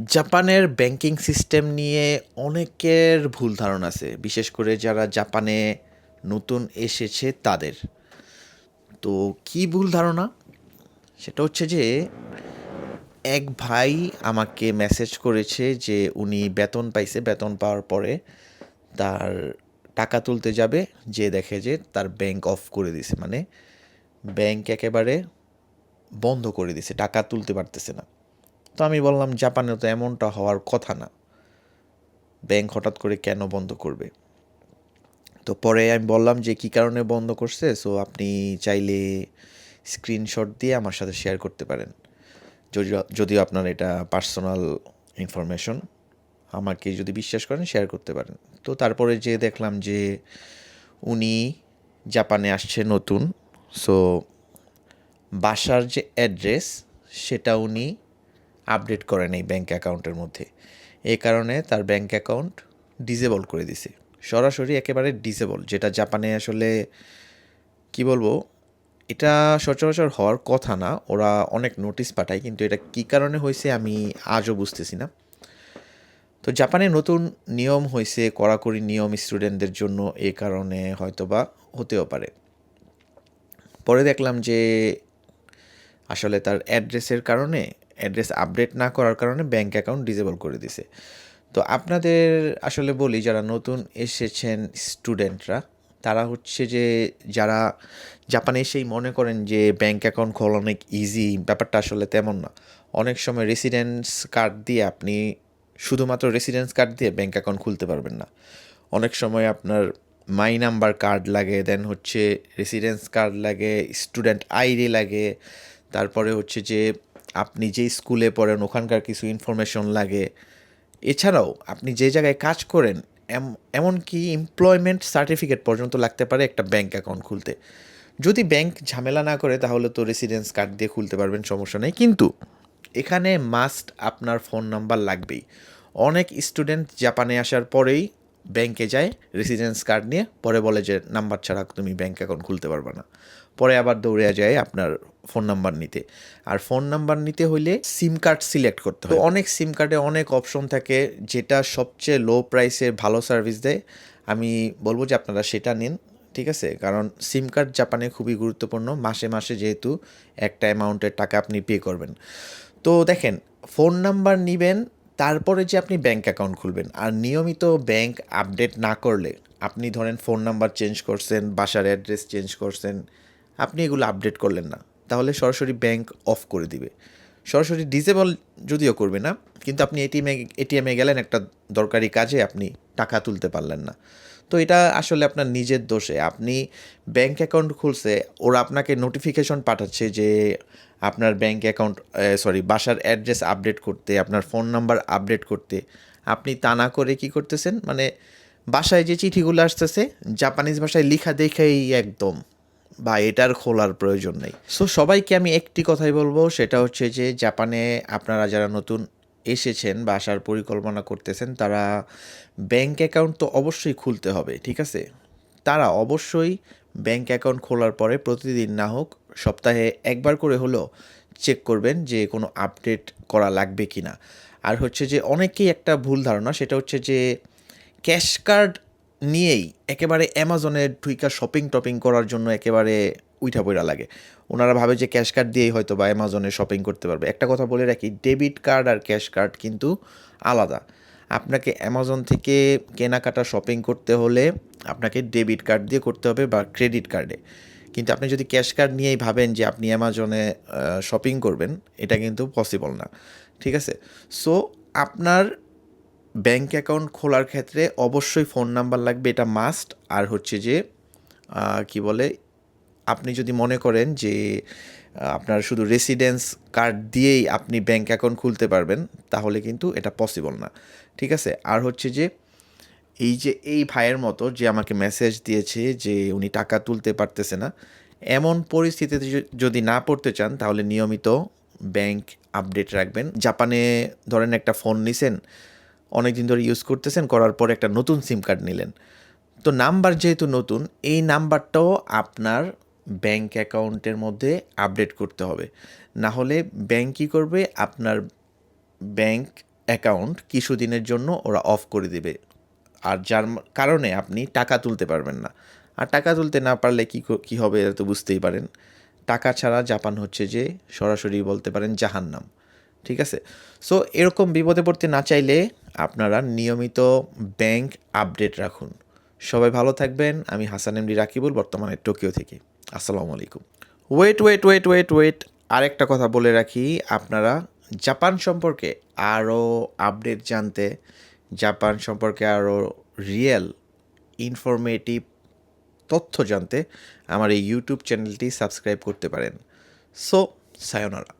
জাপানের banking system নিয়ে অনেকের ভুল ধারণা আছে। বিশেষ করে যারা জাপানে নতুন এসেছে তাদের। তো কি ভুল ধারণা? সেটা হচ্ছে যে এক ভাই আমাকে মেসেজ করেছে যে উনি বেতন পাইছে। বেতন পাওয়ার পরে তার টাকা তুলতে যাবে, যেয়ে দেখে যে তার ব্যাংক অফ করে দিছে। মানে ব্যাংক একেবারে বন্ধ করে দিছে। টাকা তুলতে পারতেছে না। তো আমি বললাম জাপানে তো এমনটা হওয়ার কথা না। ব্যাংক হঠাৎ করে কেন বন্ধ করবে? তো পরে আমি বললাম যে কী কারণে বন্ধ করছে, সো আপনি চাইলে স্ক্রিনশট দিয়ে আমার সাথে শেয়ার করতে পারেন। যদিও আপনার এটা পার্সোনাল ইনফরমেশন, আমাকে যদি বিশ্বাস করেন শেয়ার করতে পারেন। তো তারপরে যে দেখলাম যে উনি জাপানে আসছে নতুন, সো বাসার যে অ্যাড্রেস সেটা উনি আপডেট করেন এই ব্যাঙ্ক অ্যাকাউন্টের মধ্যে। এই কারণে তার ব্যাঙ্ক অ্যাকাউন্ট ডিসেবল করে দিছে, সরাসরি একেবারে ডিসেবল, যেটা জাপানে আসলে কি বলবো, এটা সচরাচর হওয়ার কথা না। ওরা অনেক নোটিশ পাঠায়, কিন্তু এটা কী কারণে হয়েছে আমি আজও বুঝতেছি না। তো জাপানে নতুন নিয়ম হয়েছে, কড়াকড়ি নিয়ম স্টুডেন্টদের জন্য, এই কারণে হয়তোবা হতেও পারে। পরে দেখলাম যে আসলে তার অ্যাড্রেসের কারণে, অ্যাড্রেস আপডেট না করার কারণে ব্যাঙ্ক অ্যাকাউন্ট ডিসেবল করে দিছে। তো আপনাদের আসলে বলি, যারা নতুন এসেছেন স্টুডেন্টরা, তারা হচ্ছে যে যারা জাপানে এসেই মনে করেন যে ব্যাঙ্ক অ্যাকাউন্ট খোলা অনেক ইজি, ব্যাপারটা আসলে তেমন না। অনেক সময় রেসিডেন্স কার্ড দিয়ে আপনি, শুধুমাত্র রেসিডেন্স কার্ড দিয়ে ব্যাঙ্ক অ্যাকাউন্ট খুলতে পারবেন না। অনেক সময় আপনার মাই নাম্বার কার্ড লাগে, দেন হচ্ছে রেসিডেন্স কার্ড লাগে, স্টুডেন্ট আইডি লাগে, তারপরে হচ্ছে যে আপনি যে স্কুলে পড়েন ওখানকার কিছু ইনফরমেশন লাগে। এছাড়াও আপনি যে জায়গায় কাজ করেন, এমনকি এমপ্লয়মেন্ট সার্টিফিকেট পর্যন্ত লাগতে পারে একটা ব্যাঙ্ক অ্যাকাউন্ট খুলতে। যদি ব্যাংক ঝামেলা না করে তাহলে তো রেসিডেন্স কার্ড দিয়ে খুলতে পারবেন, সমস্যা নেই। কিন্তু এখানে মাস্ট আপনার ফোন নাম্বার লাগবেই। অনেক স্টুডেন্ট জাপানে আসার পরেই ব্যাংকে যায় রেসিডেন্স কার্ড নিয়ে, পরে বলে যে নাম্বার ছাড়া তুমি ব্যাংক অ্যাকাউন্ট খুলতে পারবে না। পরে আবার দৌড়ে যায় আপনার ফোন নাম্বার নিতে। আর ফোন নাম্বার নিতে হইলে সিম কার্ড সিলেক্ট করতে হয়। তো অনেক সিম কার্ডে অনেক অপশন থাকে, যেটা সবচেয়ে লো প্রাইসে ভালো সার্ভিস দেয়। আমি বলবো যে আপনারা সেটা নিন, ঠিক আছে? কারণ সিম কার্ড জাপানে খুবই গুরুত্বপূর্ণ। মাসে মাসে যেহেতু একটা অ্যামাউন্টের টাকা আপনি পে করবেন। তো দেখেন, ফোন নাম্বার নিবেন, তারপরে যে আপনি ব্যাঙ্ক অ্যাকাউন্ট খুলবেন। আর নিয়মিত ব্যাঙ্ক আপডেট না করলে, আপনি ধরেন ফোন নাম্বার চেঞ্জ করছেন, বাসার অ্যাড্রেস চেঞ্জ করছেন, আপনি এগুলো আপডেট করলেন না, তাহলে সরাসরি ব্যাঙ্ক অফ করে দিবে। সরাসরি ডিসেবল যদিও করবে না, কিন্তু আপনি এটিএমে গেলেন একটা দরকারি কাজে, আপনি টাকা তুলতে পারলেন না। তো এটা আসলে আপনার নিজের দোষে। আপনি ব্যাঙ্ক অ্যাকাউন্ট খুলছে, ওরা আপনাকে নোটিফিকেশন পাঠাচ্ছে যে আপনার ব্যাঙ্ক অ্যাকাউন্ট, বাসার অ্যাড্রেস আপডেট করতে, আপনার ফোন নাম্বার আপডেট করতে। আপনি তা না করে কি করতেছেন, মানে বাসায় যে চিঠিগুলো আসতেছে জাপানিজ ভাষায় লেখা দেখেই একদম, বা এটার খোলার প্রয়োজন নেই। সো সবাইকে আমি একটি কথাই বলবো, সেটা হচ্ছে যে জাপানে আপনারা যারা নতুন এসেছেন বা আসার পরিকল্পনা করতেছেন, তারা ব্যাঙ্ক অ্যাকাউন্ট তো অবশ্যই খুলতে হবে, ঠিক আছে? তারা অবশ্যই ব্যাঙ্ক অ্যাকাউন্ট খোলার পরে প্রতিদিন না হোক, সপ্তাহে একবার করে হলেও চেক করবেন যে কোনো আপডেট করা লাগবে কি না। আর হচ্ছে যে অনেকেই একটা ভুল ধারণা, সেটা হচ্ছে যে ক্যাশ কার্ড নিয়েই একেবারে অ্যামাজনে ঢুইকা শপিং টপিং করার জন্য একেবারে উইঠা পইড়া লাগে। ওনারা ভাবে যে ক্যাশ কার্ড দিয়েই হয়তো বা অ্যামাজনে শপিং করতে পারবে। একটা কথা বলে রাখি, ডেবিট কার্ড আর ক্যাশ কার্ড কিন্তু আলাদা। আপনাকে অ্যামাজন থেকে কেনাকাটা শপিং করতে হলে আপনাকে ডেবিট কার্ড দিয়ে করতে হবে বা ক্রেডিট কার্ডে। কিন্তু আপনি যদি ক্যাশ কার্ড নিয়েই ভাবেন যে আপনি অ্যামাজনে শপিং করবেন, এটা কিন্তু পসিবল না, ঠিক আছে? সো আপনার ব্যাঙ্ক অ্যাকাউন্ট খোলার ক্ষেত্রে অবশ্যই ফোন নাম্বার লাগবে, এটা মাস্ট। আর হচ্ছে যে কি বলে, আপনি যদি মনে করেন যে আপনার শুধু রেসিডেন্স কার্ড দিয়েই আপনি ব্যাঙ্ক অ্যাকাউন্ট খুলতে পারবেন, তাহলে কিন্তু এটা পসিবল না, ঠিক আছে? আর হচ্ছে যে এই যে এই ভাইয়ের মতো যে আমাকে মেসেজ দিয়েছে যে উনি টাকা তুলতে পারতেছে না, এমন পরিস্থিতিতে যদি না পড়তে চান, তাহলে নিয়মিত ব্যাংক আপডেট রাখবেন। জাপানে ধরেন একটা ফোন নিছেন, অনেক দিন ধরে ইউজ করতেছেন, করার পরে একটা নতুন সিম কার্ড নিলেন। তো নাম্বার যেহেতু নতুন, এই নাম্বারটাও আপনার ব্যাংক অ্যাকাউন্টের মধ্যে আপডেট করতে হবে। না হলে ব্যাংক কী করবে, আপনার ব্যাংক অ্যাকাউন্ট কিছুদিনের জন্য ওরা অফ করে দেবে, আর যার কারণে আপনি টাকা তুলতে পারবেন না। আর টাকা তুলতে না পারলে কী হবে এটা তো বুঝতেই পারেন। টাকা ছাড়া জাপান হচ্ছে যে সরাসরি বলতে পারেন জাহান্নাম। ঠিক আছে? সো এরকম বিপদে পড়তে না চাইলে আপনারা নিয়মিত ব্যাংক আপডেট রাখুন। সবাই ভালো থাকবেন। আমি হাসান এমডি রাকিবুল, বর্তমানে টোকিও থেকে। আসসালামু আলাইকুম। ওয়েট, আরেকটা কথা বলে রাখি, আপনারা জাপান সম্পর্কে আরও আপডেট জানতে, জাপান সম্পর্কে আরও রিয়েল ইনফরমেটিভ তথ্য জানতে আমার এই ইউটিউব চ্যানেলটি সাবস্ক্রাইব করতে পারেন। সো সায়োনারা।